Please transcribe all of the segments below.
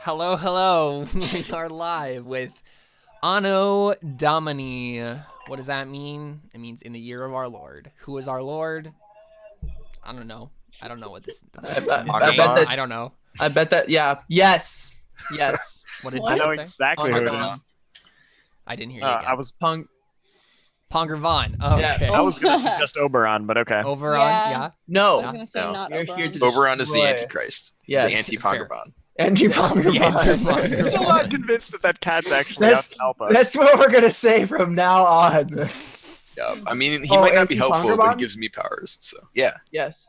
Hello, hello. We are live with Anno Domini. What does that mean? It means in the year of our Lord. Who is our Lord? I don't know. I don't know what this is. I don't know. I bet that, yeah. Yes. What did I know David say? exactly who it is. I didn't hear you again. I was Pongervon. Oh, Yeah. okay. I was gonna suggest Oberon, but okay. Oberon, yeah. No. I was gonna say not You're Oberon. here to Oberon is the destroy. Antichrist. He's Yes. the anti-Pongerbon. Anti-Pongerbon. Still not convinced that cat's actually out to help us. That's what we're gonna say from now on. Yeah, I mean, he might not be helpful, but Anti-Pongerbon? he gives me powers. So yeah. Yes.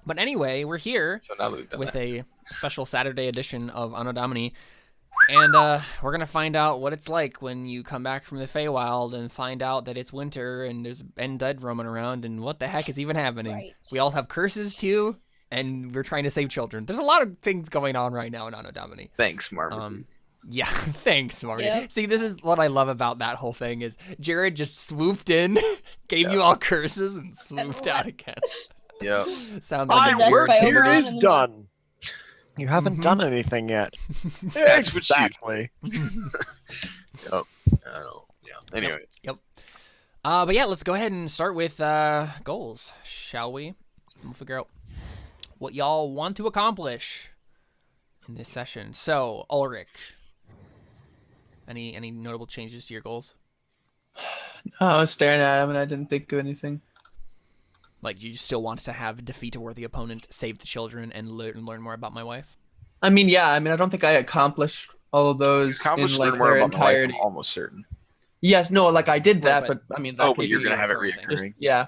But anyway, we're here So now that we've done with that. a special Saturday edition of Anno Domini. And we're going to find out what it's like when you come back from the Feywild and find out that it's winter and there's undead roaming around and what the heck is even happening. Right. We all have curses too, and we're trying to save children. There's a lot of things going on right now in Anno Domini. Thanks, Marvin. Yeah, thanks, Marty. Yep. See, this is what I love about that whole thing is Jared just swooped in, gave you all curses, and swooped out again. Yeah. Sounds My like a Possessed work by here Oberon is and- done. You haven't Mhm. done anything yet. That's what you- Exactly. Yep. I don't. Yeah. Anyways. Yep. But yeah, let's go ahead and start with goals, shall we? We'll figure out what y'all want to accomplish in this session. So, Ulrich, any notable changes to your goals? I was staring at him and I didn't think of anything. Like, you still want to have defeat a worthy opponent, save the children, and learn more about my wife? I mean, yeah. I mean, I don't think I accomplished all of those in Accomplished like learn more their about my wife, entirety. I'm almost certain. Yes, no, like I did Right, that, but- but I mean, Oh, that but could you're be gonna have it thing. just, reoccurring. yeah.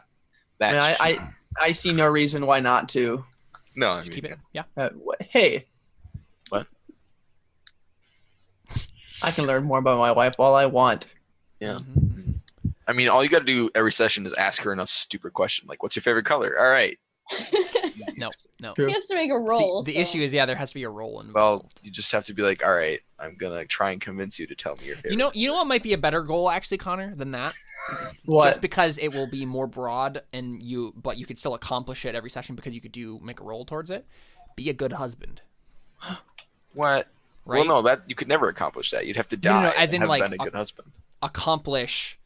That's I mean, I see no reason why not to. no. I Just mean, keep it. Yeah. Hey. What? I can learn more about my wife all I want. Yeah. Mhm. I mean, all you got to do every session is ask her a stupid question, like, "What's your favorite color?" All right. No. True. He has to make a roll. See, the so- issue is, yeah, there has to be a roll involved. Well, you just have to be like, "All right, I'm gonna try and convince you to tell me your favorite." You know what might be a better goal, actually, Connor, than that? What? Just because it will be more broad, but you could still accomplish it every session because you could make a roll towards it. Be a good husband, What? right? Well, no, that you could never accomplish that. You'd have to die. No, as and in, have like, been a good husband. Accomplish,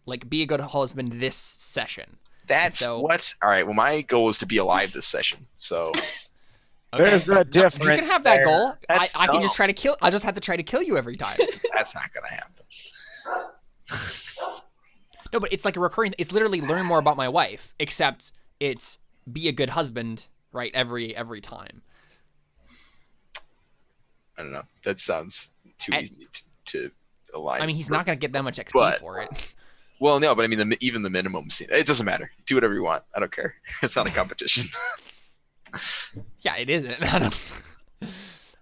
like, be a good husband this session. That's so- what. All right. Well, my goal is to be alive this session. So There's a No, difference. you can have that there. goal. That's I can dumb. just try to kill. I'll just have to try to kill you every time. that's not gonna happen. No, but it's like a recurring. It's literally learn more about my wife, except it's be a good husband, right? Every time. I don't know. That sounds too And- easy to align. I mean, he's not gonna get that much XP But- for it. Well, no, but I mean, even the minimum scene. It doesn't matter. Do whatever you want. I don't care. It's not a competition. Yeah, it isn't. I don't-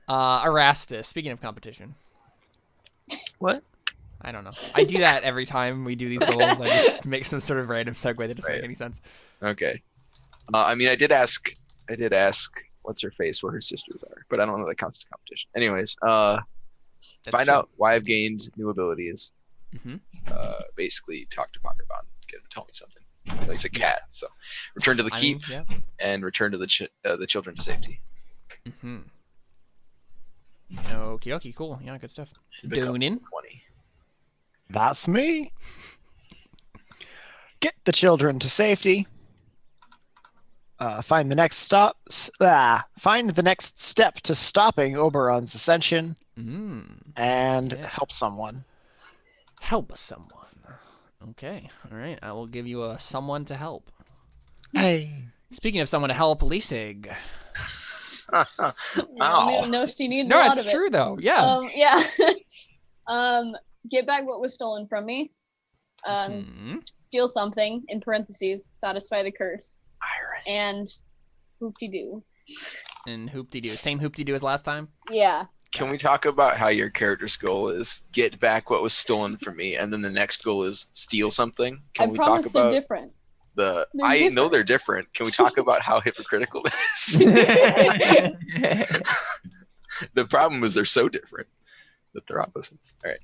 Erastus. Speaking of competition. What? I don't know. I do that every time we do these goals. I just make some sort of random segue that doesn't Right. make any sense. Okay. I mean, I did ask. What's her face? Where her sisters are, but I don't know if that counts as competition. Anyways, That's find true. out why I've gained new abilities. Mhm. Basically, talk to Pongerbon, get him to tell me something. Well, he's a cat, so return to the I keep mean, and return to the children to safety. yeah. Okie dokie. Cool. Yeah, good stuff. Become Doonin. 20. That's me. Get the children to safety. Find the next Find the next step to stopping Oberon's ascension, and Yeah. help someone. Help someone. Okay. All right. I will give you a someone to help. Hey. Speaking of someone to help, Lisig. Ow. No, she needs No, a lot it's of it. true though. Yeah. Yeah. Get back what was stolen from me. Mhm. Steal something, in parentheses, satisfy the curse. Iron. And hoop-de-doo. And hoop-de-doo. Same hoop-de-doo as last time? Yeah. Can we talk about how your character's goal is get back what was stolen from me, and then the next goal is steal something? Can I we talk promise they're about different. the? they're I know different. they're different. Can we talk about how hypocritical that is? The problem is they're so different that they're opposites. All right.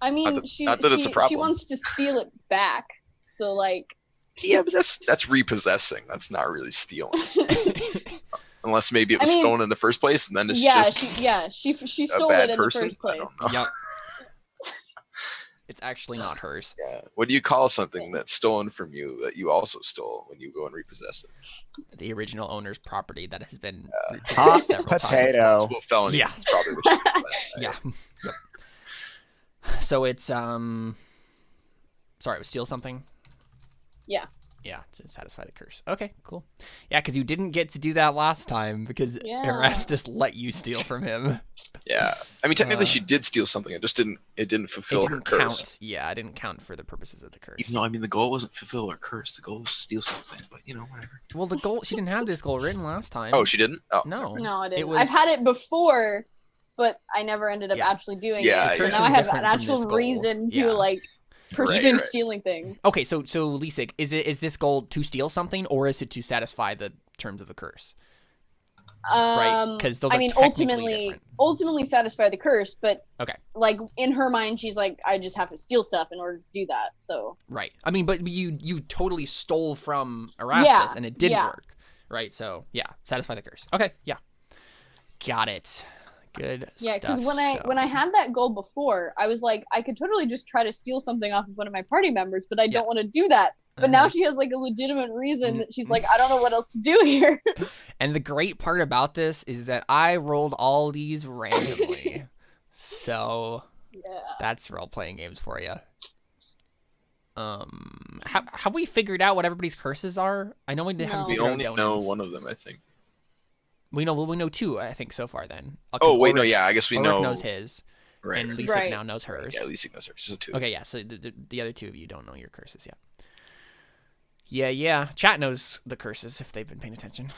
I mean, Not that- she not that it's a she problem. wants to steal it back. So, like, Yeah, but that's repossessing. That's not really stealing. Unless maybe it I was mean, stolen in the first place, and then it's Yeah, just she a stole bad it in person. the first I place. don't know. Yep. It's actually not hers. Yeah. What do you call something that's stolen from you that you also stole when you go and repossess it? The original owner's property that has been Hot repossessed several times. potato. Multiple felonies Yeah. is probably what you mean by that. Yeah. Yep. So it's sorry, it was steal something? Yeah. Yeah, to satisfy the curse. Okay, cool. Yeah, because you didn't get to do that last time because Yeah. Erastus let you steal from him. Yeah. I mean, technically, Uh, she did steal something. It just didn't. It didn't fulfill It her didn't curse. count. Yeah, I didn't count for the purposes of the curse. Even though, I mean, the goal wasn't fulfill her curse. The goal was to steal something. But, whatever. Well, the goal, she didn't have this goal written last time. Oh, she didn't. Oh, No. No, I didn't. was- I've had it before, but I never ended up Yeah. actually doing Yeah, it. So yeah. now I Curse is have different an from this actual goal. reason to Yeah. like pursue Right, right. stealing things. Okay, so Lisik, is this goal to steal something or is it to satisfy the terms of the curse? Right, because those I are mean, technically different. ultimately satisfy the curse, but Okay. like in her mind, she's like, I just have to steal stuff in order to do that. So Right. I mean, but you totally stole from Erastus Yeah, and it didn't yeah. work. Right. So yeah, satisfy the curse. Okay. Yeah. Got it. Good. yeah, because stuff. when I had that goal before, I was like, I could totally just try to steal something off of one of my party members, but I Yeah. don't want to do that. But now Uh-huh. she has like a legitimate reason that she's like, I don't know what else to do here. And the great part about this is that I rolled all these randomly. So Yeah. that's role playing games for you. Have we figured out what everybody's curses are? I know we haven't No. We figured only out know Donan's. one of them, I think. We know two, I think, so far. Then. Oh, wait, no, yeah, I guess we Ulrich know. knows his, Right. and right. Lisa Right. now knows hers. Yeah, at least he knows her. She's a two. Okay, yeah. So the other two of you don't know your curses yet. Yeah. Chat knows the curses if they've been paying attention.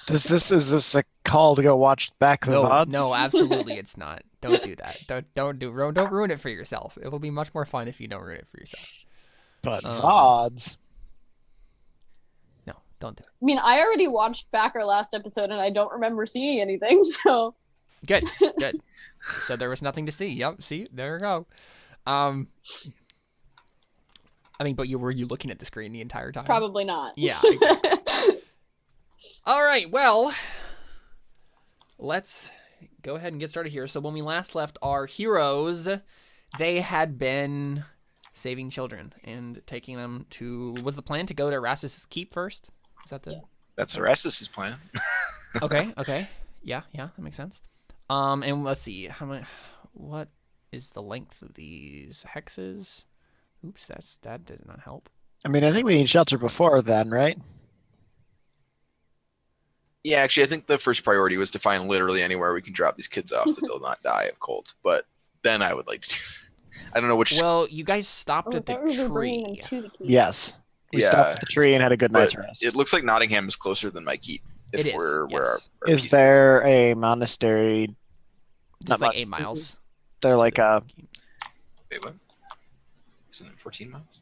Is this a call to go watch back the VODs? No, absolutely, it's not. Don't do that. Don't ruin it for yourself. It will be much more fun if you don't ruin it for yourself. But Um, VODs. No, don't do it. I mean, I already watched back our last episode and I don't remember seeing anything, so Good. So there was nothing to see. Yep. See, there we go. I mean, but were you looking at the screen the entire time? probably not. Yeah. Exactly. All right. Well, let's go ahead and get started here. So when we last left our heroes, they had been saving children and taking them to. Was the plan to go to Erastus' keep first? Is that the? Yeah. That's Erastus' plan. Okay. Yeah, that makes sense. And let's see what is the length of these hexes? Oops, that did not help. I mean, I think we need shelter before then, right? Yeah, actually, I think the first priority was to find literally anywhere we can drop these kids off that they'll not die of cold. But then I would like to. I don't know which. Well, you guys stopped Oh, at the I thought we were bringing them tree. to the keep. Yes. We Yeah. stopped at the tree and had a good night's but rest. it looks like Nottingham is closer than my keep. If It is, we're where yes. our Is piece there a monastery? Just Not like much. 8 miles. They're like a. Wait, what? Isn't it 14 miles?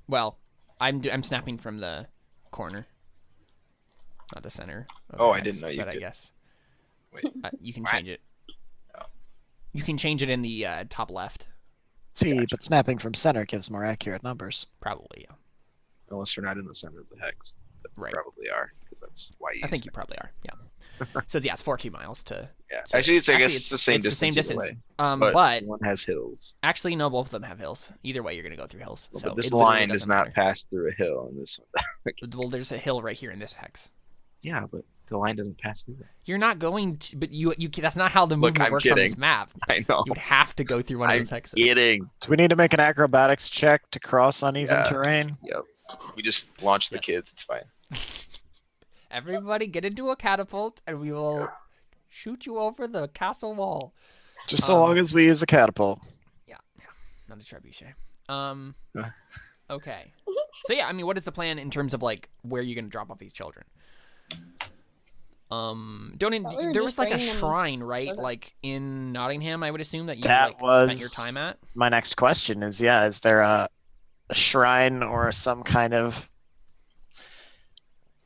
Well, I'm snapping from the corner, not the center. of Oh, the I hex, didn't know you But I could- guess Wait. you can What? change it. Oh. You can change it in the top left, See, but snapping from center gives more accurate numbers. probably. Yeah. Unless we're not in the center of the hex. But we Right. probably are, because that's why you I think use you it. probably are. Yeah. So yeah, it's 14 miles to. Yeah. So Actually, I guess actually, it's the same distance. either way, But one has hills. actually, no, both of them have hills. Either way, you're gonna go through hills. Well, So but this it literally line does doesn't not matter. pass through a hill, and this one. Well, there's a hill right here in this hex. Yeah, but the line doesn't pass through there. You're not going to, but you that's not how the Look, movement I'm works on this kidding. map. I know. You would have to go through one of I'm those hexes. kidding. Do we need to make an acrobatics check to cross uneven Yeah. terrain? Yep. We just launch the Yes. kids. It's fine. Everybody get into a catapult and we will shoot you over the castle wall. Just so long as we use a catapult. Yeah, not a trebuchet. Okay. So yeah, I mean, what is the plan in terms of like where you're gonna drop off these children? Thought we were There just was like a bringing them- shrine, right? Okay. Like in Nottingham, I would assume that you That like was spent your time at. My next question is, is there a shrine or some kind of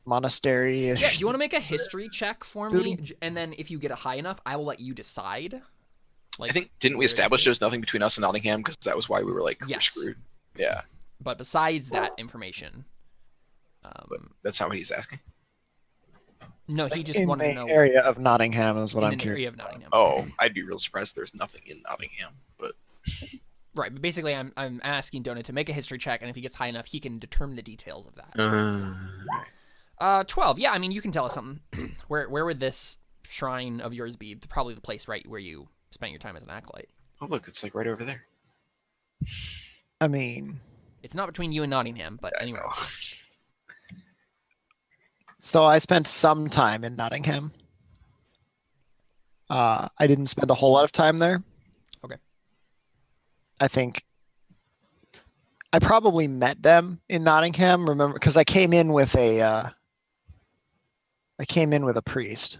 monastery? Yeah. Do you want to make a history check for me? Booty. And then if you get it high enough, I will let you decide. Like, I think didn't we where this establish is. there was nothing between us and Nottingham because that was why we were like we're Yes. screwed. Yeah. But besides that information, But that's not what he's asking. No, he just in wanted to the know area of Nottingham is what in I'm an curious. area of Nottingham. Oh, I'd be real surprised there's nothing in Nottingham. But Right, but basically, I'm asking Donut to make a history check, and if he gets high enough, he can determine the details of that. 12. Yeah, I mean, you can tell us something. Where would this shrine of yours be? Probably the place, right, where you spent your time as an acolyte. oh, look, it's like right over there. I mean, It's not between you and Nottingham, but I anyway. know. so I spent some time in Nottingham. I didn't spend a whole lot of time there. Okay. I think I probably met them in Nottingham. Remember, because I came in with a priest.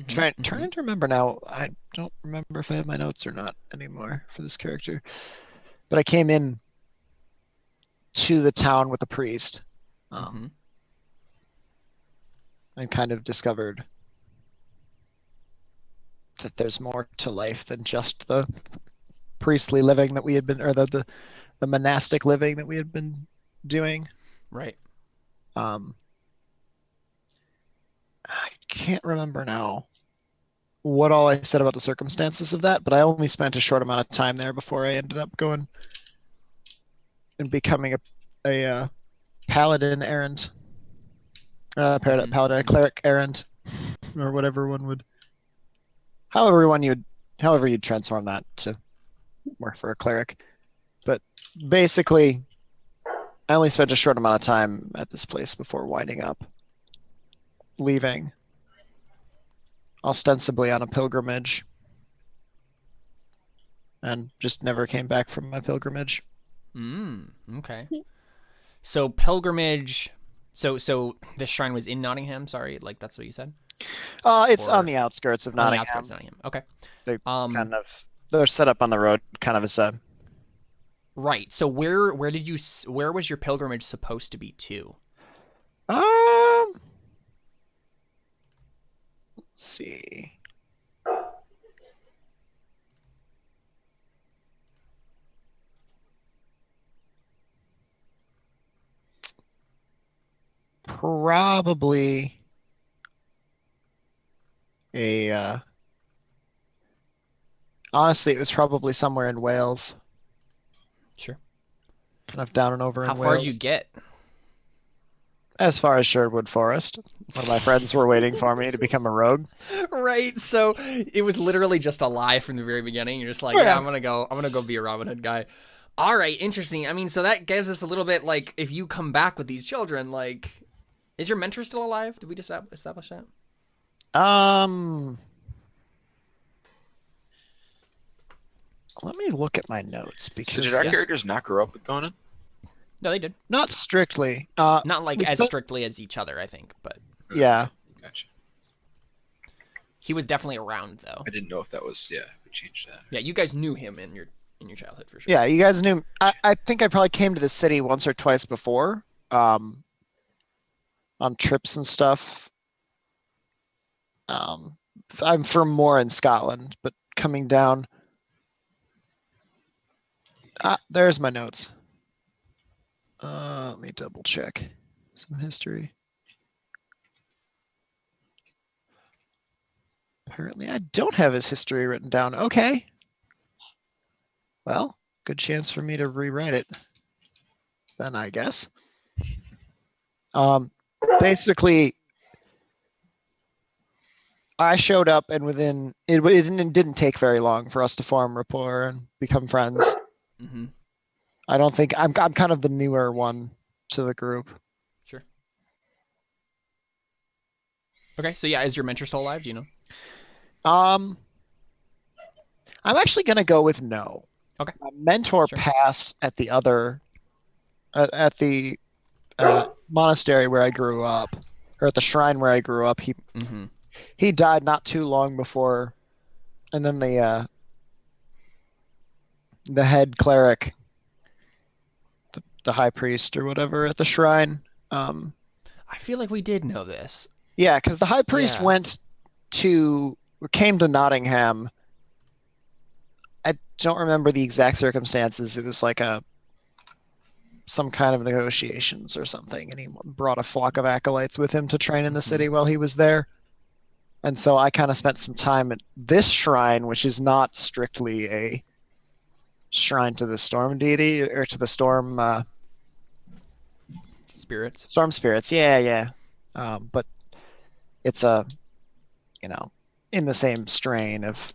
Trying to remember now. I don't remember if I have my notes or not anymore for this character. But I came in to the town with a priest, and kind of discovered that there's more to life than just the priestly living that we had been, or the monastic living that we had been doing. Right. I can't remember now what all I said about the circumstances of that, but I only spent a short amount of time there before I ended up going and becoming a paladin errant. Paladin, a cleric errant, or whatever one would. However you'd transform that to work for a cleric. But basically, I only spent a short amount of time at this place before winding up leaving, ostensibly on a pilgrimage, and just never came back from my pilgrimage. Okay. So pilgrimage. So this shrine was in Nottingham. Sorry, like that's what you said. It's Or- on the outskirts of On the Nottingham. outskirts of Nottingham. Okay. They they're set up on the road, kind of as a. Right. So where was your pilgrimage supposed to be to? Let's see. Probably honestly, it was probably somewhere in Wales, Sure. kind of down and over How in far Wales. did you get? As far as Sherwood Forest. One of my friends were waiting for me to become a rogue. Right. So it was literally just a lie from the very beginning. You're just like, yeah, I'm gonna go be a Robin Hood guy. All right, interesting. I mean, so that gives us a little bit like if you come back with these children, like, is your mentor still alive? Did we just establish that? Let me look at my notes So because did our characters not grow up with Conan? No, they did. not strictly. Not like we as spent- strictly as each other, I think, but Yeah. Gotcha. he was definitely around though. I didn't know if that was we changed that. Yeah, you guys knew him in your childhood for sure. Yeah, you guys knew. I think I probably came to the city once or twice before, on trips and stuff. I'm from more in Scotland, but coming down. There's my notes. Let me double check some history. Apparently, I don't have his history written down. Okay. Well, good chance for me to rewrite it. Then I guess. Basically, I showed up, and within it didn't take very long for us to form rapport and become friends. Mm-hmm. I don't think I'm kind of the newer one to the group. Sure. Okay, so yeah, is your mentor still alive? Do you know? I'm actually gonna go with no. Okay. My mentor Sure. passed at the other, at the monastery where I grew up, or at the shrine where I grew up. He died not too long before, and then the head cleric, the high priest or whatever at the shrine. I feel like we did know this. Yeah, because the high priest came to Nottingham. I don't remember the exact circumstances. It was like some kind of negotiations or something, and he brought a flock of acolytes with him to train in the city while he was there. And so I kind of spent some time at this shrine, which is not strictly a shrine to the storm deity or to the storm Spirits. storm spirits. Yeah. But it's a, in the same strain of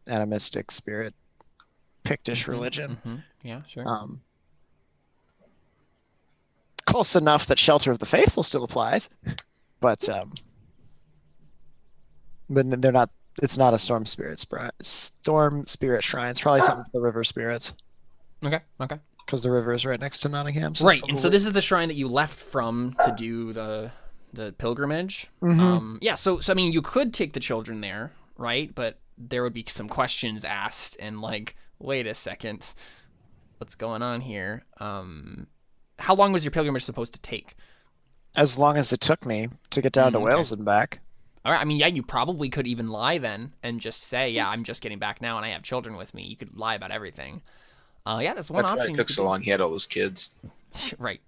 animistic spirit, Pictish religion. Yeah, sure. Close enough that Shelter of the Faithful still applies, but they're not. It's not a storm spirit shrine. It's probably something for the river spirits, Okay. because the river is right next to Nottingham. So Right, and so this is the shrine that you left from to do the pilgrimage. Yeah, so I mean, you could take the children there, right? But there would be some questions asked, and like, wait a second, what's going on here? How long was your pilgrimage supposed to take? as long as it took me to get down to Okay. Wales and back. All right, I mean, yeah, you probably could even lie then and just say, yeah, I'm just getting back now and I have children with me. You could lie about everything. Yeah, that's one That's why option. it you took could so do. long. He had all those kids. Right.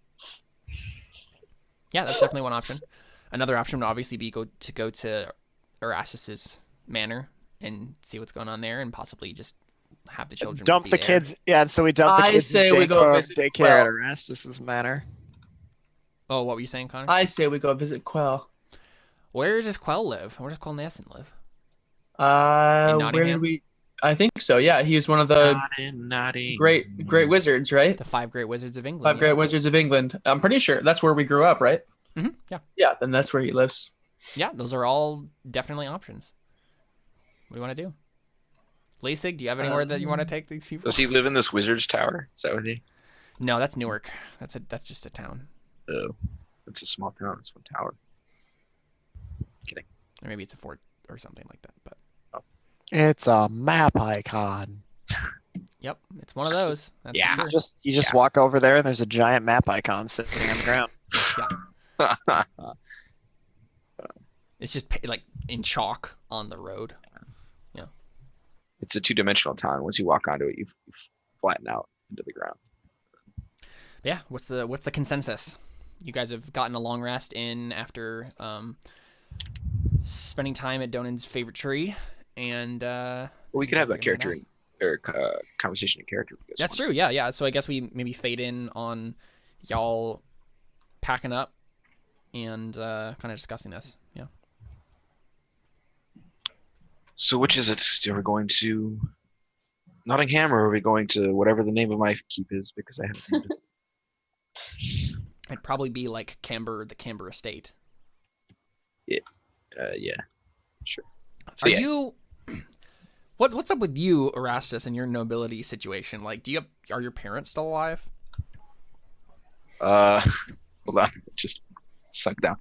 Yeah, that's definitely one option. Another option would obviously be go to Erastus's manor and see what's going on there, and possibly just have the children Dump be the there. kids. Yeah, so we dump the I kids say in we go visit daycare Quell. at Erastus's manor. Oh, what were you saying, Connor? I say we go visit Quell. Where does Quell live? Where does Quell Nascent live? In Where Nottingham? did we? I think so. Yeah, he was one of the Naughty. great wizards, right? The 5 Great Wizards of England. 5 yeah. great wizards of England. I'm pretty sure that's where we grew up, right? Yeah. Yeah, then that's where he lives. Yeah, those are all definitely options. What do you want to do? Lasig, do you have anywhere that you want to take these people? Does he live in this wizard's tower? Is that what he? No, that's Newark. That's just a town. Oh, it's a small town. It's one tower. Or maybe it's a fort or something like that. But It's a map icon. yep, it's one of those. That's Yeah. for sure. You just walk over there and there's a giant map icon sitting on the ground. It's just like in chalk on the road. It's a two-dimensional town. Once you walk onto it, you flatten out into the ground. Yeah, what's the consensus? You guys have gotten a long rest in after spending time at Donan's favorite tree, and Well, we could have that figuring character or conversation in character. if you guys that's want. true. Yeah. So I guess we maybe fade in on y'all packing up and kind of discussing this. Yeah. So which is it? Are we going to Nottingham or are we going to whatever the name of my keep is? Because I haven't named it. It'd probably be like the Camber Estate. Yeah, sure. So Are yeah, you? What's up with you, Erastus, and your nobility situation? Like, are your parents still alive? hold on, just sunk down.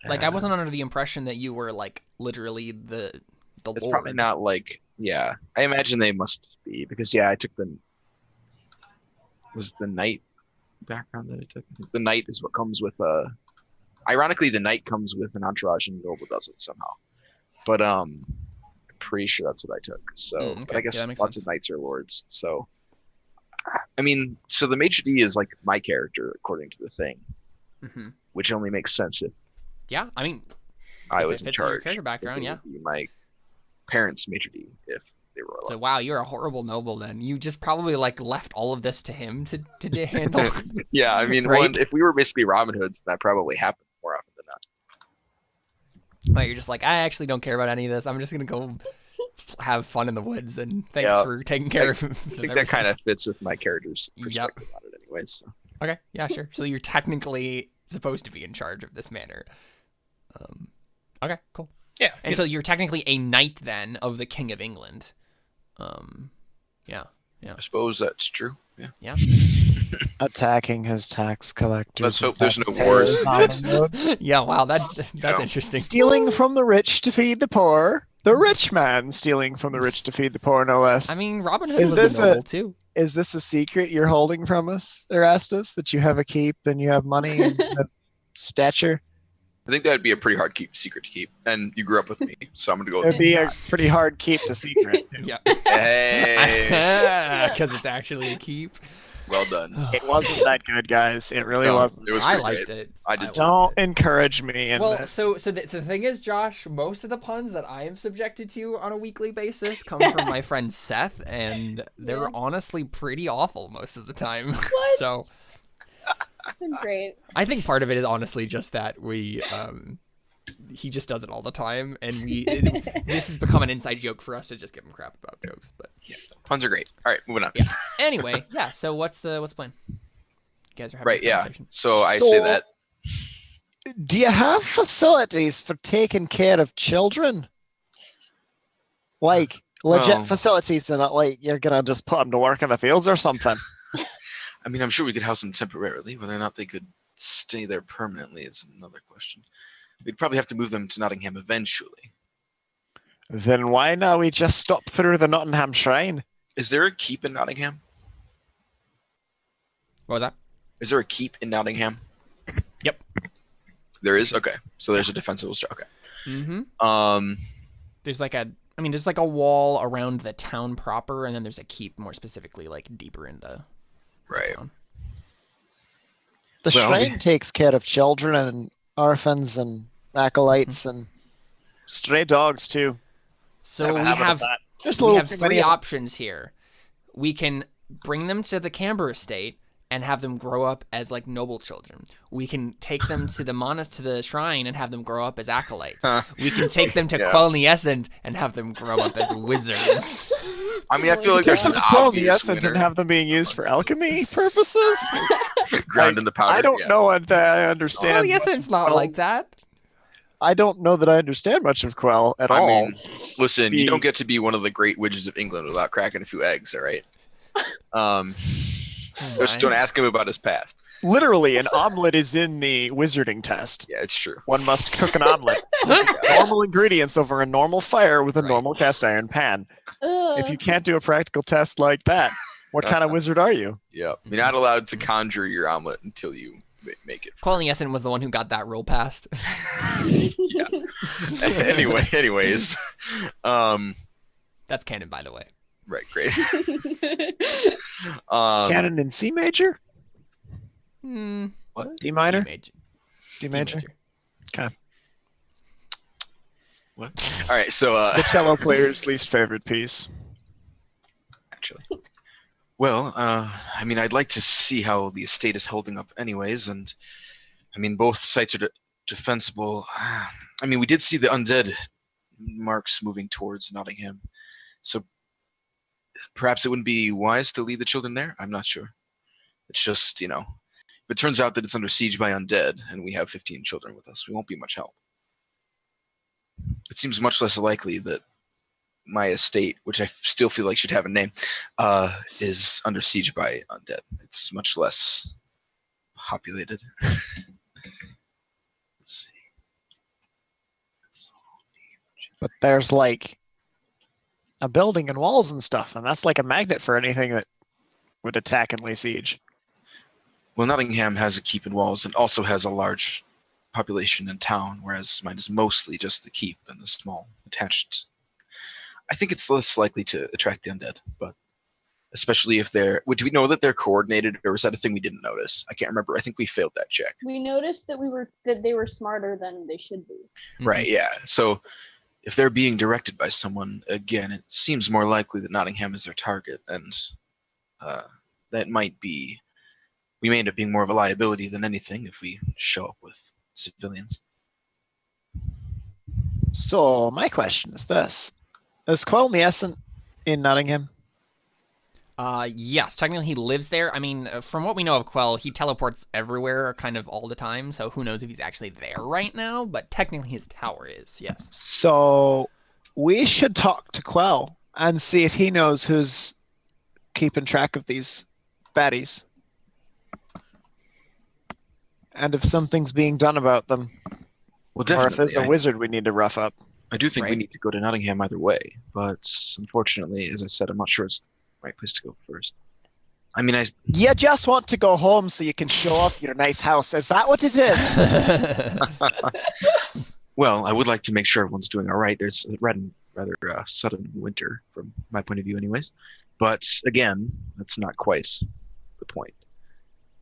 Like, I wasn't under the impression that you were like literally the It's lord. probably not like, yeah. I imagine they must be because I took was the knight background that I took. I think the knight is what comes with ironically the knight comes with an entourage and noble does it somehow. But I'm pretty sure that's what I took. So okay. but I guess Yeah, that makes lots sense. of knights are lords. So I mean, so the maitre d is like my character according to the thing, Mhm. which only makes sense if Yeah, I mean, I If it was in fits in your charge. character background, It yeah. would be my parents' maitre d if they were alive. so wow, you're a horrible noble. Then you just probably like left all of this to him to handle. Yeah, I mean, Right? if we were basically Robin Hoods, that probably happened more often than not. Like, you're just like, I actually don't care about any of this. I'm just gonna go have fun in the woods, and thanks Yeah, for taking care of. I think that kind of fits with my character's Yep. perspective on it anyways. So. Okay, yeah, sure. So you're technically supposed to be in charge of this manor. Okay, cool. Yeah. And so you're technically a knight then of the King of England. Yeah. I suppose that's true. Yeah. Yeah. Attacking his tax collectors. Let's and hope there's no taxpayers wars. on the road. Yeah, wow, that's Yeah. interesting. Stealing from the rich to feed the poor. The rich man stealing from the rich to feed the poor, no less. I mean, Robin Hood Is was this a noble too. Is this a secret you're holding from us, Erastus? That you have a keep and you have money and you have stature? I think that'd be a pretty hard secret to keep. And you grew up with me, so I'm gonna go with It'd be a pretty hard keep to secret. Yeah. Hey, Because it's actually a keep. well done. It wasn't that good, guys. It really No, wasn't. It was I great. liked it. I did. Don't encourage me in Well, this. so the thing is, Josh, most of the puns that I am subjected to on a weekly basis come from my friend Seth, and they're Yeah. honestly pretty awful most of the time. What? So Been great. I think part of it is honestly just that he just does it all the time, and this has become an inside joke for us to just give him crap about jokes. But Puns are great. All right, moving on. yeah. Anyway, yeah. So what's the plan? You guys are having Right, this yeah. conversation. So I say that. Do you have facilities for taking care of children? Like legit Well- facilities, and not like you're gonna just put them to work in the fields or something. I mean, I'm sure we could house them temporarily. Whether or not they could stay there permanently is another question. We'd probably have to move them to Nottingham eventually. Then why not we just stop through the Nottingham Shrine? Is there a keep in Nottingham? What was that? Is there a keep in Nottingham? Yep. There is? Okay. So there's a defensible structure. Okay. Mm-hmm. There's like a wall around the town proper, and then there's a keep more specifically, like deeper in the Right. town. The Well, shrine we- takes care of children and orphans and acolytes and stray dogs too. So I'm a we habit of have that. Just a little too many three of them. options here. We can bring them to the Camber estate and have them grow up as like noble children. We can take them to the shrine and have them grow up as acolytes. We can take them to Yeah. Quell the Essence and have them grow up as wizards. I mean, I feel like there's an Call the obvious essence winner. and have them being used for alchemy purposes. Ground into powder. I don't yeah. know what I Quell understand. the Essence not Quell- like that. I don't know that I understand much of Quell at I all. mean, listen, you See- don't get to be one of the great witches of England without cracking a few eggs, all right? Just don't ask him about his path. Literally, an omelet is in the wizarding test. Yeah, it's true. One must cook an omelet. Normal ingredients over a normal fire with a Right. normal cast iron pan. Ugh. If you can't do a practical test like that, what kind of wizard are you? Yeah, you're not allowed to conjure your omelet until you make it. Quell the Essence was the one who got that rule passed. Anyways, That's canon, by the way. right, great. Canon in C major? Hmm. D minor? D D major? All right, so The cello player's least favorite piece. actually, Well, I mean, I'd like to see how the estate is holding up anyways, and I mean, both sites are defensible. I mean, we did see the undead marks moving towards Nottingham, so perhaps it wouldn't be wise to lead the children there. I'm not sure. It's just, if it turns out that it's under siege by undead, and we have 15 children with us, we won't be much help. It seems much less likely that my estate, which I still feel like should have a name, is under siege by undead. It's much less populated. Let's see. But there's like a building and walls and stuff, and that's like a magnet for anything that would attack and lay siege. Well, Nottingham has a keep and walls and also has a large population in town, whereas mine is mostly just the keep and the small attached. I think it's less likely to attract the undead, but especially if do we know that they're coordinated, or is that a thing we didn't notice? I can't remember. I think we failed that check. We noticed that they were smarter than they should be. Right, yeah. So if they're being directed by someone, again, it seems more likely that Nottingham is their target, and that might be, we may end up being more of a liability than anything if we show up with civilians. So my question is this: is Quell the Essence in Nottingham? Yes, technically he lives there. I mean, from what we know of Quell, he teleports everywhere kind of all the time, so who knows if he's actually there right now, but technically his tower is, yes. So we should talk to Quell and see if he knows who's keeping track of these baddies. And if something's being done about them. Well, Or if definitely. there's a wizard we need to rough up. I do think we Right. need to go to Nottingham either way, but unfortunately, as I said, I'm not sure it's the right place to go first. I mean, You just want to go home so you can show off your nice house. Is that what it is? well, I would like to make sure everyone's doing all right. There's a rather sudden winter from my point of view, anyways. But again, that's not quite the point.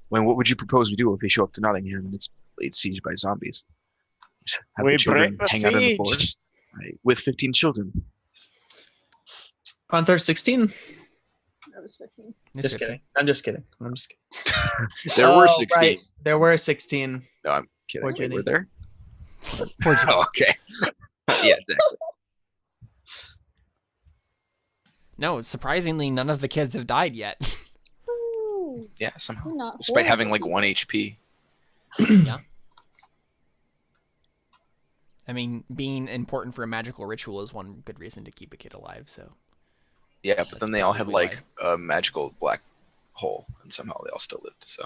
What would you propose we do if we show up to Nottingham and it's laid siege by zombies? Just have We the children break the hang out in the siege. forest, right, with 15 children. Panther 16. That was 15. It's Just 50. kidding. I'm just kidding. I'm just kidding. There were Oh, 16. right. There were 16. No, I'm kidding. Poor Wait, Jenny. were there? Poor Jenny. Oh, okay. Yeah, exactly. No, surprisingly, none of the kids have died yet. Ooh, Yeah, somehow. not Despite having like horrible. 1 HP. Yeah. I mean, being important for a magical ritual is one good reason to keep a kid alive. So Yeah, but That's then they all had probably like a magical black hole, and somehow they all still lived. So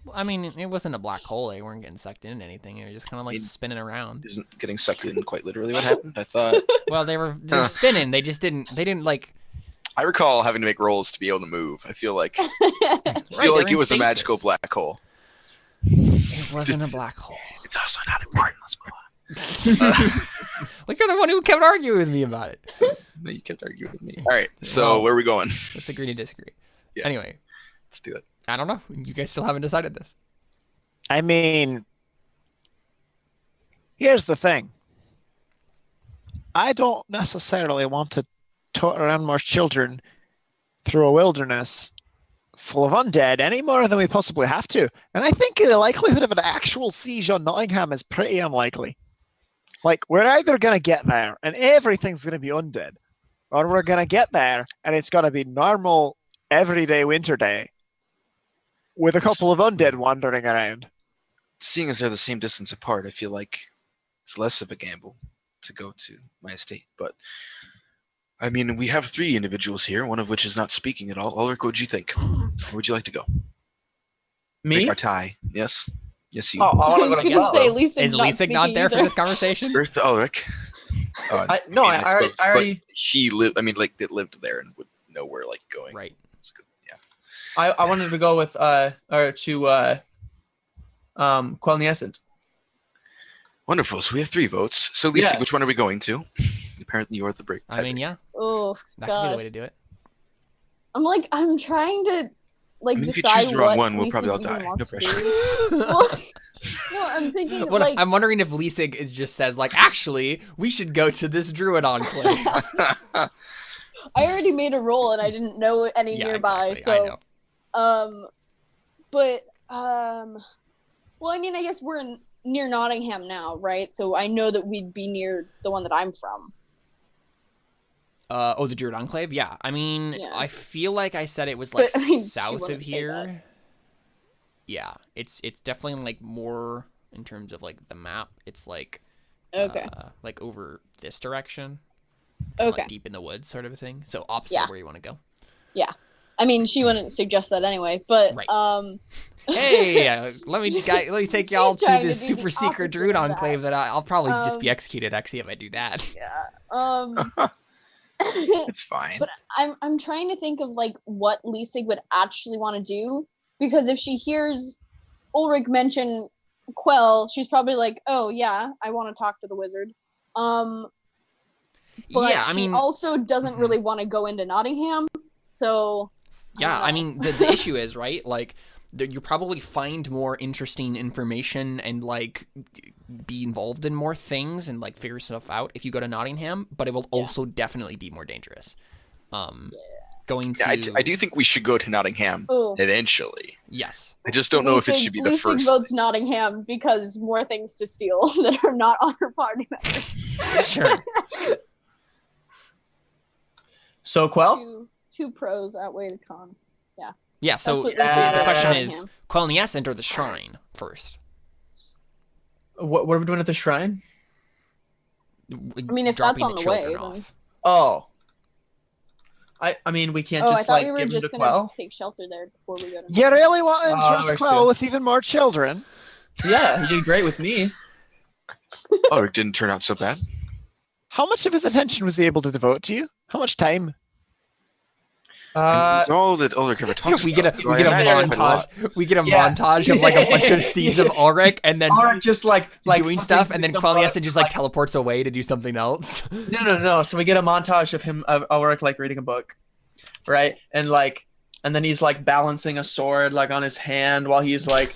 Well, I mean, it wasn't a black hole. They weren't getting sucked into anything. They were just kind of like It- spinning around. isn't getting sucked in quite literally what happened? I thought. Well, they were spinning. They just didn't. They didn't like. I recall having to make rolls to be able to move. I feel like Right, they were it in was a stasis. magical black hole. It wasn't a black hole. It's also not important. Let's move on. Like you're the one who kept arguing with me about it. No, you kept arguing with me. All right, so Well- where are we going? Let's agree to disagree. Yeah. Anyway, Let's do it. I don't know. You guys still haven't decided this. I mean, here's the thing. I don't necessarily want to tote around more children through a wilderness full of undead any more than we possibly have to. And I think the likelihood of an actual siege on Nottingham is pretty unlikely. Like, we're either going to get there and everything's going to be undead, or we're going to get there and it's going to be normal, everyday winter day with a couple of undead wandering around. Seeing as they're the same distance apart, I feel like it's less of a gamble to go to my estate. But I mean, we have 3 individuals here, one of which is not speaking at all. Ulrich, what would you think? Where would you like to go? Me? Pick our tie. Yes. Yes, you. Oh, I I want to was go to gonna Quell. say Lisa Is Lisa not there for this time. conversation? Earth to Ulrich. I already- suppose, but she lived. I mean, like, they lived there and would know where, like, going. Right. It's good. Yeah. I wanted to go with Quell the Essence. Wonderful. So we have 3 votes. So, Lisa, Yes. which one are we going to? Apparently, you're the break. I mean, yeah, Oh that could be the god. way to do it. I'm trying to like I mean, if you decide choose the wrong what one, we'll Lisa probably all even die. No wants to pressure. do. Well, no, I'm thinking What, like I'm wondering if Lisa just says like, actually, we should go to this druid enclave. I already made a roll and I didn't know any Yeah, nearby, exactly. I know. so well, I mean, I guess we're near Nottingham now, right? So I know that we'd be near the one that I'm from. The druid enclave. Yeah, I mean, Yeah. I feel like I said it was like But, I mean, she south wouldn't of say here. that. Yeah, it's definitely like more in terms of like the map. It's like Okay. like over this direction. Kinda, Okay. like, deep in the woods, sort of a thing. So opposite Yeah. of where you want to go. I mean, she wouldn't suggest that anyway, but Right. Hey, let me take y'all She's to trying to this do the super secret opposite druid of that. enclave that I'll probably just be Um, executed actually if I do that. yeah. It's fine. But I'm trying to think of like what Lisa would actually want to do, because if she hears Ulrich mention Quell, she's probably like, "Oh yeah, I want to talk to the wizard." But Yeah, I she mean, also doesn't really want to go into Nottingham, so yeah, don't I know. mean, the issue is, right, like, you probably find more interesting information and, like, be involved in more things and, like, figure stuff out if you go to Nottingham, but it will also definitely be more dangerous. Going to... Yeah, I do think we should go to Nottingham Oh. eventually. Yes. I just don't know if it Lisa- should be the Lisa first. votes Nottingham because more things to steal that are not on her party members. Sure. So Quell? Two pros outweigh the con. Yeah, so That's what the Lisa did question at is, Nottingham. Quell and the Ascent or the Shrine first? What are we doing at the shrine? I mean, if Dropping that's on the way, children then- off. Oh. I mean, we can't Oh, I just thought like we were give them just to gonna Quell. take shelter there before we go to. You really want to Oh, interest that's Quell true. with even more children? Yeah, you did great with me. Oh, it didn't turn out so bad. How much of his attention was he able to devote to you? How much time? It's all that Ulrich ever talks we get a about. so we I get a imagine quite lot. montage. We get a Yeah. montage of like a bunch of scenes of Ulrich, and then Ulrich just like doing stuff, and then Quelnius and just like teleports away to do something else. No. So we get a montage of Ulrich like reading a book, right? And then he's like balancing a sword like on his hand while he's like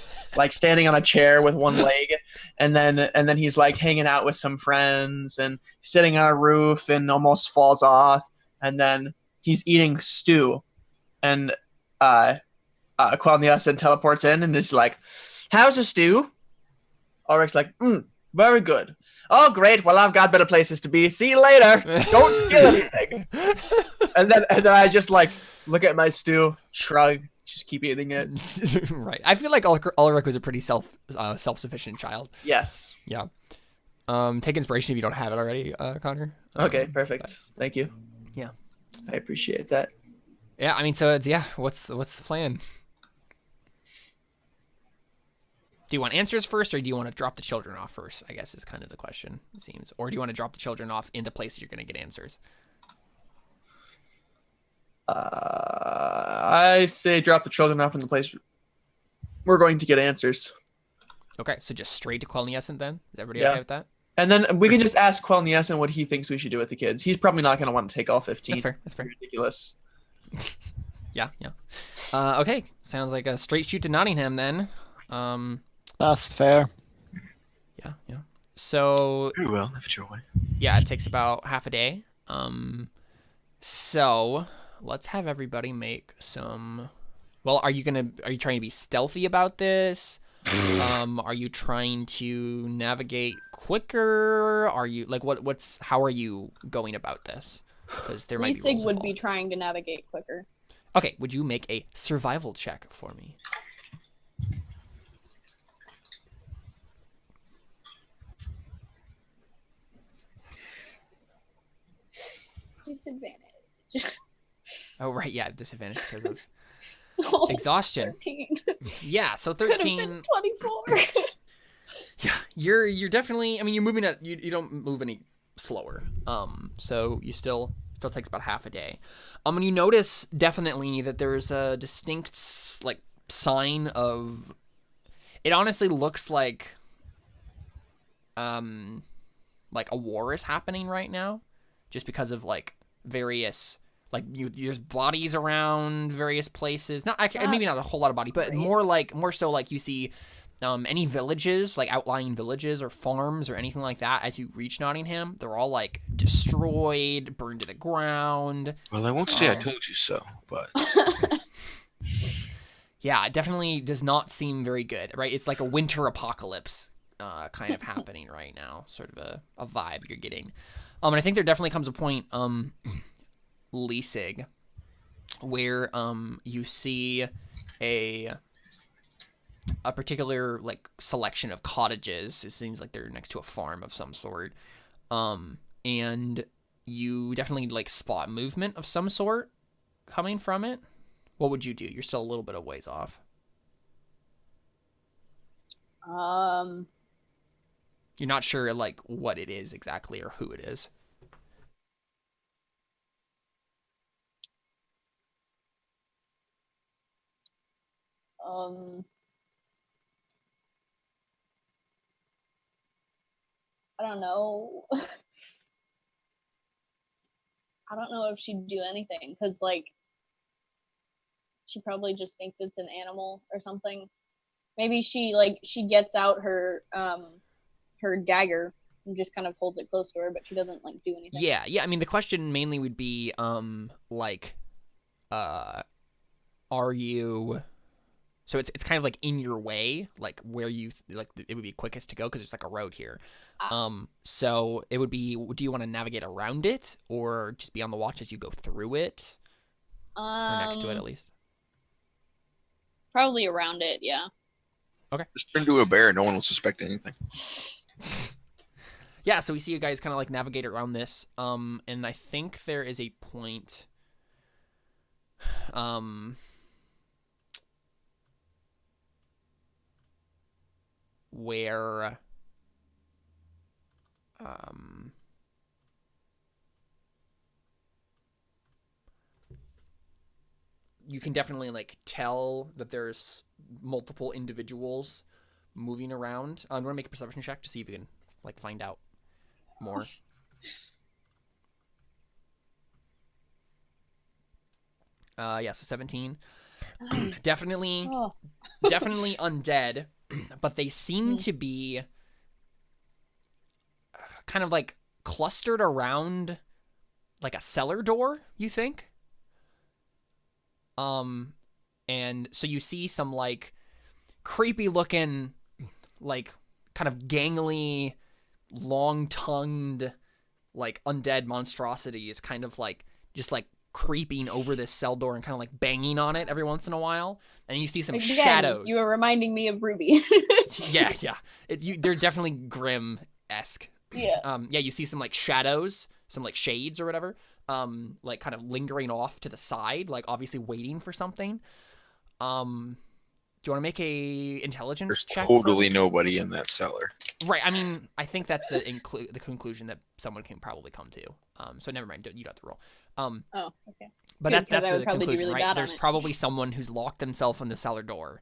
standing on a chair with one leg, and then he's like hanging out with some friends and sitting on a roof and almost falls off, and then he's eating stew, and Quelnius teleports in and is like, "How's the stew?" Ulrich's like, "Very good. Oh, great. Well, I've got better places to be. See you later. Don't kill anything." and then I just like look at my stew, shrug, just keep eating it. Right. I feel like Ulrich was a pretty self-sufficient child. Yes. Yeah. Take inspiration if you don't have it already, Connor. Okay, perfect. Thank you. Yeah. I appreciate that. Yeah, I mean, so it's what's the plan? Do you want answers first, or do you want to drop the children off first? I guess is kind of the question, it seems. Or do you want to drop the children off in the place you're going to get answers? I say drop the children off in the place we're going to get answers. Okay, so just straight to Quelniescent then? Is everybody Yeah. okay with that? And then we can just ask Quelniescent what he thinks we should do with the kids. He's probably not going to want to take all 15. That's fair. Ridiculous. Yeah. Okay, sounds like a straight shoot to Nottingham then. That's fair. Yeah. So Very well, if it's your way. yeah, it takes about half a day. So let's have everybody make some. Well, are you trying to be stealthy about this? Are you trying to navigate quicker? Are you like how are you going about this? Because there might be Leasig rules would be involved. trying to navigate quicker. Okay, would you make a survival check for me? Disadvantage. Oh right, yeah, disadvantage because of Oh, exhaustion. 13. Yeah, so Could have 13. been 24. Yeah, you're definitely. I mean, you're moving at you don't move any slower. So you still takes about half a day. And you notice definitely that there's a distinct like sign of. It honestly looks like a war is happening right now, just because of like various. Like there's bodies around various places. Maybe not a whole lot of body, but great. more so like you see any villages, like outlying villages or farms or anything like that. As you reach Nottingham, they're all like destroyed, burned to the ground. Well, I won't say I told you so, but Yeah, it definitely does not seem very good, right? It's like a winter apocalypse kind of happening right now, sort of a vibe you're getting. And I think there definitely comes a point, Leasig, where you see a particular like selection of cottages. It seems like they're next to a farm of some sort, and you definitely like spot movement of some sort coming from it. What would you do? You're still a little bit of ways off. You're not sure like what it is exactly or who it is. I don't know. I don't know if she'd do anything because, like, she probably just thinks it's an animal or something. Maybe she gets out her her dagger and just kind of holds it close to her, but she doesn't like do anything. Yeah. I mean, the question mainly would be, are you? So it's kind of like in your way, like where you like it would be quickest to go because there's like a road here. So it would be, do you want to navigate around it or just be on the watch as you go through it, or next to it at least? Probably around it, yeah. Okay. just turn into a bear. No one will suspect anything. Yeah, so we see you guys kind of like navigate around this, and I think there is a point, where, you can definitely like tell that there's multiple individuals moving around. I'm gonna make a perception check to see if you can like find out more. Yeah, so 17. Nice. Definitely Oh. definitely undead, but they seem to be kind of like clustered around like a cellar door, you think? And so you see some like creepy looking, like kind of gangly, long-tongued, like undead monstrosities kind of like just like creeping over this cell door and kind of like banging on it every once in a while. And you see some Again, shadows. You were reminding me of Ruby. Yeah. They're definitely grim-esque. Yeah. Yeah, you see some like shadows, some like shades or whatever, like kind of lingering off to the side, like obviously waiting for something. Do you want to make a intelligence There's check? totally nobody in that cellar. Right. I mean, I think that's the conclusion that someone can probably come to. So never mind. You don't have to roll. Oh, okay. But Good, 'cause that's I would the probably do conclusion, really right? bad on There's it. probably someone who's locked themselves in the cellar door,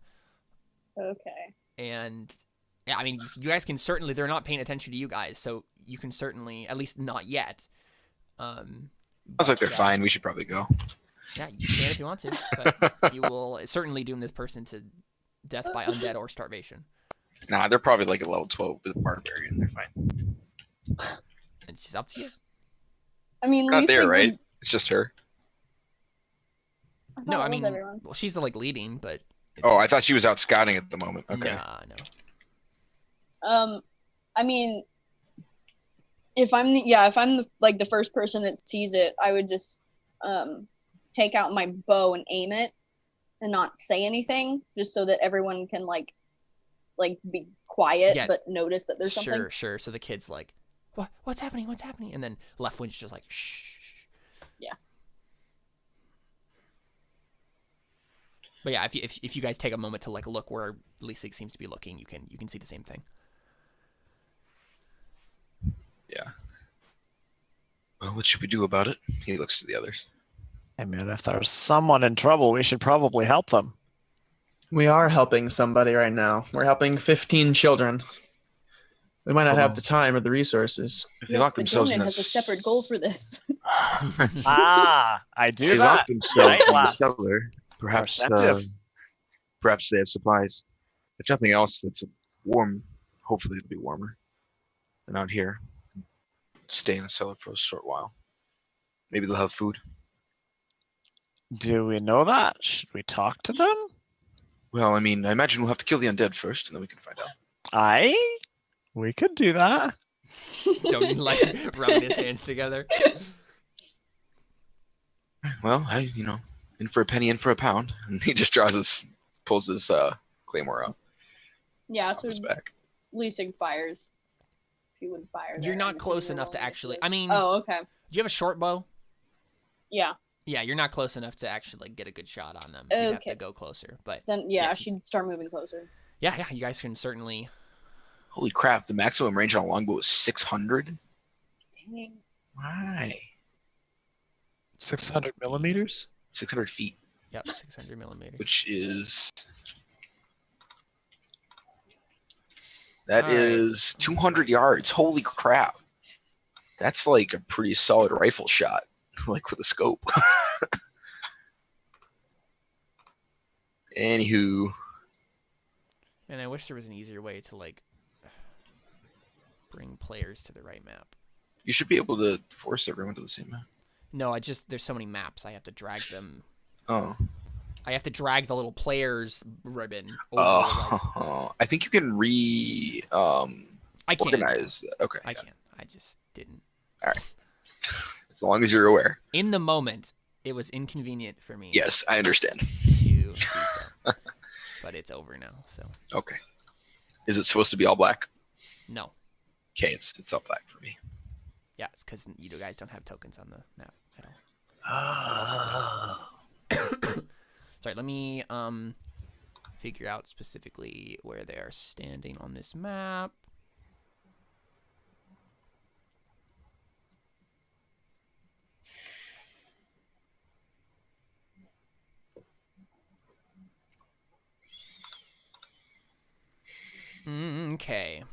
Okay. and yeah, I mean, you guys can certainly. They're not paying attention to you guys, so you can certainly, at least not yet. Sounds like they're fine. We should probably go. Yeah, you can if you want to, but you will certainly doom this person to death by undead or starvation. Nah, they're probably like a level 12 barbarian. They're fine. It's just up to you. I mean, Not Lisa there, would- right? It's just her. I thought No, it I was mean, everyone. well, she's like leading, but Oh, I thought she was out scouting at the moment. Okay. nah, no. I mean, if I'm the first person that sees it, I would just take out my bow and aim it, and not say anything, just so that everyone can like be quiet, Yeah. but notice that there's something. Sure. So the kid's like, what's happening? What's happening? And then left wind's just like, shh. Yeah. But yeah, if you guys take a moment to like look where Lisa seems to be looking, you can see the same thing. Yeah. Well, what should we do about it? He looks to the others. I mean, if there's someone in trouble, we should probably help them. We are helping somebody right now. We're helping 15 children. We might not have the time or the resources. If they Yes, lock but themselves in Donan has a separate goal for this. Ah, I do They that. locked themselves Right, in the laugh. cellar. Perhaps, Perceptive. perhaps they have supplies. If nothing else, that's warm. Hopefully, it'll be warmer than out here. Stay in the cellar for a short while. Maybe they'll have food. Do we know that? Should we talk to them? Well, I mean, I imagine we'll have to kill the undead first, and then we can find out. We could do that. Don't like rubbing his hands together. Well, in for a penny, in for a pound. And he just pulls his claymore out Yeah, off so his back. Lisa fires. She would fire. You're there. not I'm close assuming enough to you're actually. rolling I mean, Oh, okay. do you have a short bow? Yeah. Yeah, you're not close enough to actually like get a good shot on them. You have Okay. to go closer, but Then yeah, Yeah. she'd start moving closer. yeah, you guys can certainly. Holy crap! The maximum range on a longbow is 600. Dang. Why? 600 millimeters? 600 feet, Yep, 600 millimeters. which is that All right. is 200 yards. Holy crap! That's like a pretty solid rifle shot, like with a scope. Anywho, Man, I wish there was an easier way to like bring players to the right map. you should be able to force everyone to the same map. No, there's so many maps. I have to drag them. Oh. I have to drag the little players ribbon over. Like, Oh, I think you can I can't. organize that. Okay. I can't. I just didn't. As long as you're aware. In the moment, it was inconvenient for me. Yes, I understand. To do so. But it's over now. So Okay. Is it supposed to be all black? no. Okay, it's all black for me. Yeah, it's because you guys don't have tokens on the map at all. Sorry, let me figure out specifically where they are standing on this map. Okay.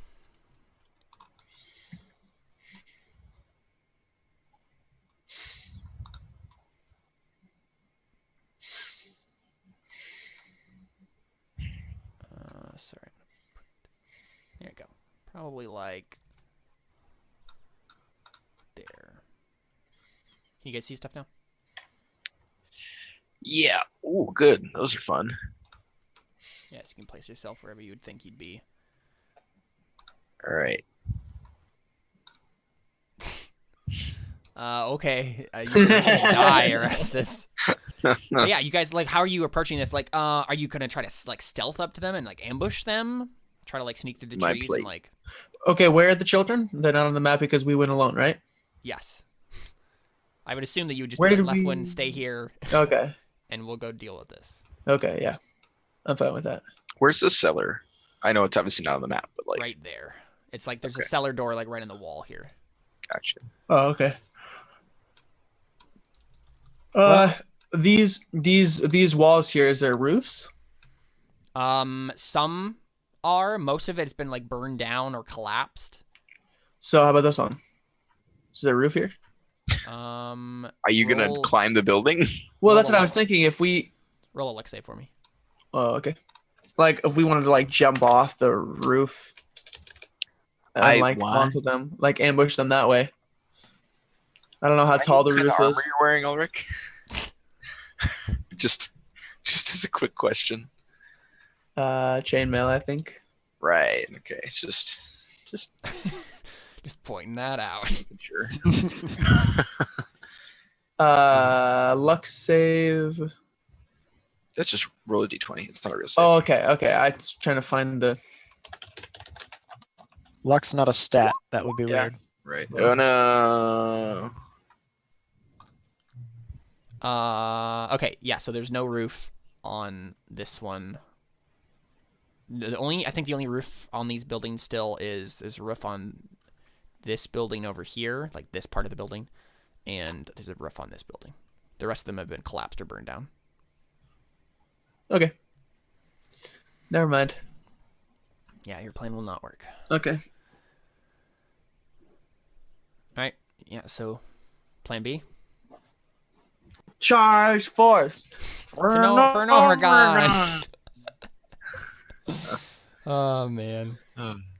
Sorry. There you go. Probably like there. Can you guys see stuff now? Yeah. Oh, good. Those are fun. Yes, you can place yourself wherever you would think you'd be. All right. Okay. You're gonna die, Orestes. But yeah, you guys, like, how are you approaching this? Like, are you gonna try to like stealth up to them and like ambush them? Try to like sneak through the My trees plate. and like. Okay, where are the children? They're not on the map because we went alone, right? Yes. I would assume that you would just Where be did left we- one, stay here, Okay. and we'll go deal with this. Okay, yeah. I'm fine with that. Where's the cellar? I know it's obviously not on the map, but like, Right there. It's like there's a Okay. cellar door like right in the wall here. gotcha. Oh, okay. These walls here, is there roofs? Some are. Most of it's been like burned down or collapsed. So how about this one? Is there a roof here? Are you gonna Roll- climb the building? Well, Roll that's a what I was luck. thinking. If we, Roll a luck save for me. oh, okay. Like if we wanted to like jump off the roof and like why? onto them, like ambush them that way. I don't know how tall the What kind roof of armor is. you're wearing, Ulrich? just as a quick question. Chainmail, I think. Right. Okay. It's just Just pointing that out. making sure. Luck save. Let's just roll a d20. It's not a real save. Oh, okay, okay. I was trying to find the. Luck's not a stat. That would be Yeah. weird. Right. Oh no. Okay, yeah, so there's no roof on this one. I think the only roof on these buildings still is a roof on this building over here, like this part of the building, and there's a roof on this building. The rest of them have been collapsed or burned down. Okay. Never mind. Yeah, your plan will not work. Okay. Alright, yeah, so plan B. Charge forth. For an Oregon! Oh, man.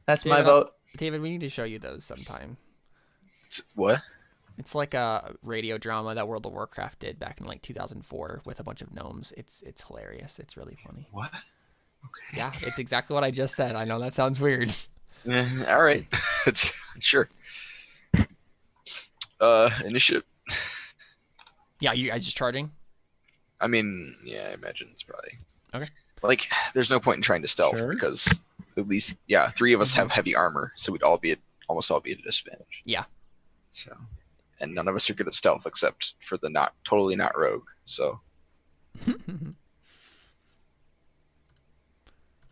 That's my David, vote. David, we need to show you those sometime. What? It's like a radio drama that World of Warcraft did back in like 2004 with a bunch of gnomes. It's hilarious. It's really funny. What? Okay. Yeah, it's exactly what I just said. I know that sounds weird. All right. Sure. Initiative. Yeah, you guys just charging? I mean, yeah, I imagine it's probably Okay. Like, there's no point in trying to stealth Sure. because at least, yeah, 3 of us have heavy armor, so we'd almost all be at a disadvantage. Yeah. So, and none of us are good at stealth except for the totally not rogue. So,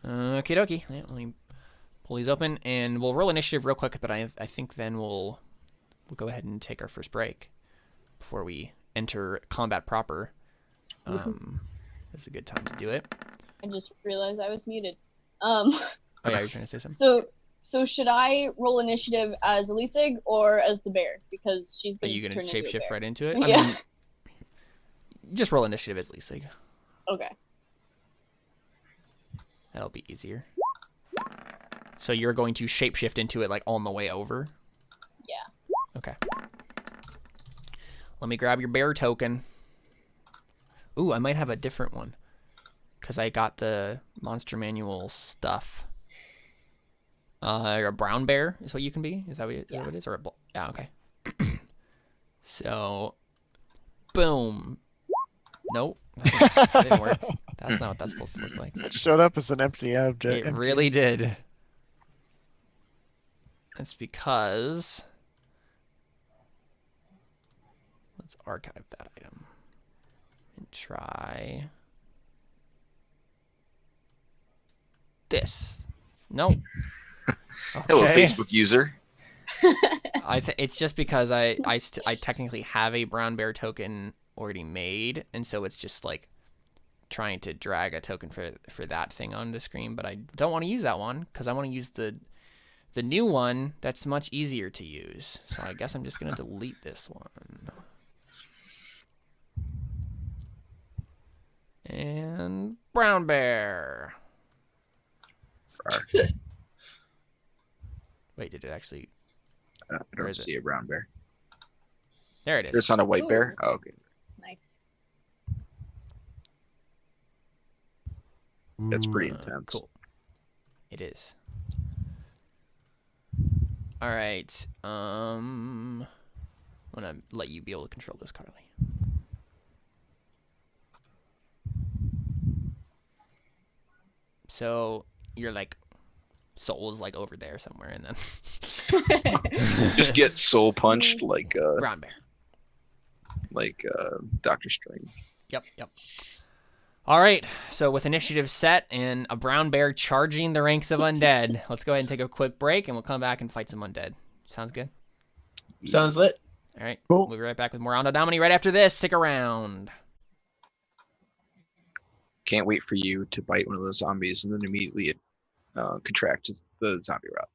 Okie dokie. Yeah, let me pull these open and we'll roll initiative real quick, but I think then we'll go ahead and take our first break before we enter combat proper. It's a good time to do it. I just realized I was muted. Oh yeah, you're trying to say something. So should I roll initiative as Elisig or as the bear? Because she's Are going you to gonna turn into a shapeshift bear. right into it? Yeah. I mean, just roll initiative as Leasig. Okay. That'll be easier. So you're going to shapeshift into it like on the way over? Yeah. Okay. Let me grab your bear token. Ooh, I might have a different one. Because I got the monster manual stuff. A brown bear is what you can be? Is that what it is? Or a yeah, okay. So, boom. Nope. That didn't work. That's not what that's supposed to look like. It showed up as an empty object. It empty- really did. That's because... Let's archive that item. And try... this. Nope. hello, Okay. Facebook user. It's just because I technically have a brown bear token already made, and so it's just like trying to drag a token for that thing on the screen, but I don't want to use that one because I want to use the new one that's much easier to use. So I guess I'm just going to delete this one. And brown bear. Wait, did it actually? I Where don't is see a brown bear. There it is. There's not a white bear? Oh, okay. Nice. That's pretty intense. Cool. It is. All right. I'm gonna let you be able to control this, Carly. So your like soul is like over there somewhere, and then Just get soul punched like brown bear. Doctor Strange. Yep. All right. So with initiative set and a brown bear charging the ranks of undead, let's go ahead and take a quick break, and we'll come back and fight some undead. Sounds good. Sounds lit. All right. Cool. We'll be right back with more Anno Domini right after this. Stick around. Can't wait for you to bite one of those zombies and then immediately it contracts the zombie rot.